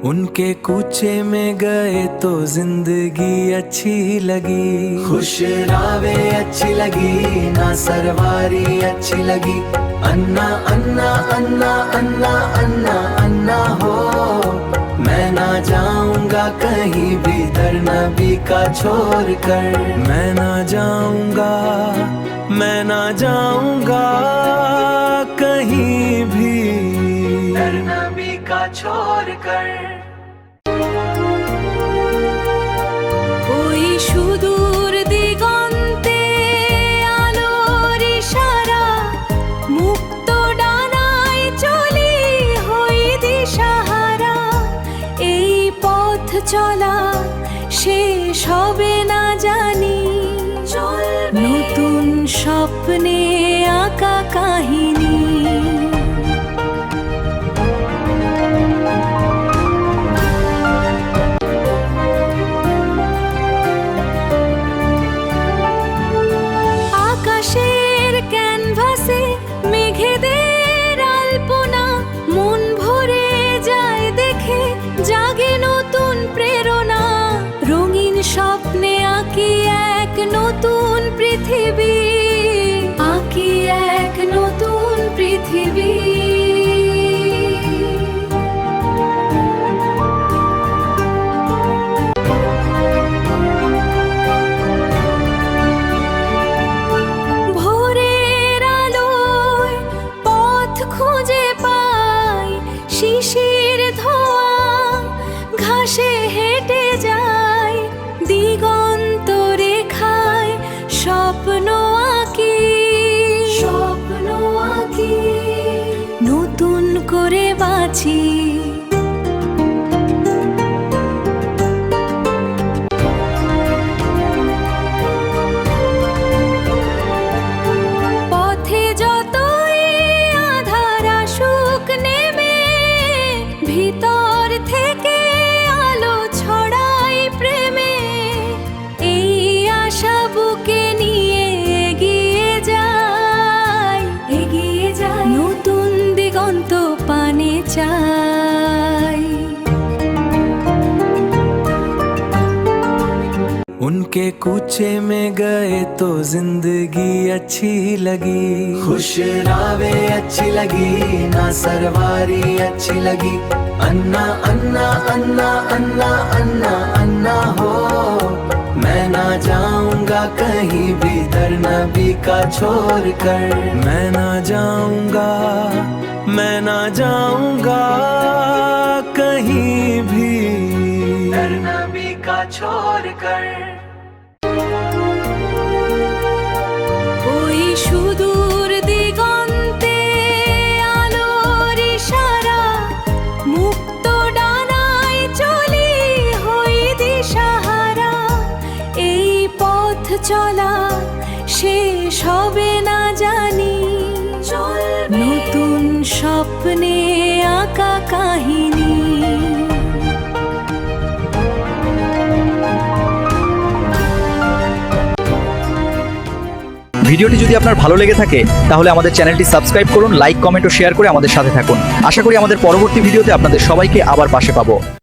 उनके कूचे में गए तो जिंदगी अच्छी लगी। खुश रावे अच्छी लगी, ना सरवारी अच्छी लगी। अन्ना अन्ना अन्ना अन्ना अन्ना अन्ना हो, मैं ना जाऊंगा कहीं भी दर नबी का छोड़ कर। मैं ना जाऊंगा, मैं ना जाऊंगा कहीं भी दर नबी का छोड़ कर। ওই সুদূর দিগন্তে আলোর ইশারা, মুক্ত ডানায় চলি হই দিশাহারা। এই পথ চলা শেষ হবে না জানি, নতুন স্বপ্নে আঁকা কাহিনী। আকাশের ক্যানভাসে মেঘেদের আলপনা, মন ভরে যায় দেখে, জাগে নতুন প্রেরণা। রঙিন স্বপ্নে আঁকি এক নতুন পৃথিবী, আঁকি এক নতুন পৃথিবী। শিশির ধোয়া ঘাসে হেঁটে যায়, দিগন্ত রেখায় স্বপ্ন আঁকি, স্বপ্ন আঁকি। নতুন করে বাঁচি। পথে যতই আধার আসুক নেমে, ভিতর থেকে আলো ছড়াই প্রেমে। এই আশা বুকে নিয়ে এগিয়ে যাই, এগিয়ে যাই। নতুন দিগন্ত পানে চাই। उनके कूचे में गए तो जिंदगी अच्छी लगी। खुश रावे अच्छी लगी, ना सरवारी अच्छी लगी। अन्ना अन्ना अन्ना अन्ना अन्ना अन्ना हो, मैं ना जाऊंगा कहीं भी दर नबी का छोड़ कर। मैं ना जाऊंगा, मैं ना जाऊंगा कहीं भी दर नबी का छोड़ कर। ওই সুদূর দিগন্তে আলোর ইশারা, মুক্ত ডানায় চলি হই দিশাহারা। এই পথ চলা শেষ হবে না জানি, নতুন স্বপ্নে আঁকা কাহিনী। ভিডিওটি যদি আপনার ভালো লেগে থাকে তাহলে আমাদের চ্যানেলটি সাবস্ক্রাইব করুন, লাইক, কমেন্ট ও শেয়ার করে আমাদের সাথে থাকুন। আশা করি আমাদের পরবর্তী ভিডিওতে আপনাদের সবাইকে আবার পাশে পাবো।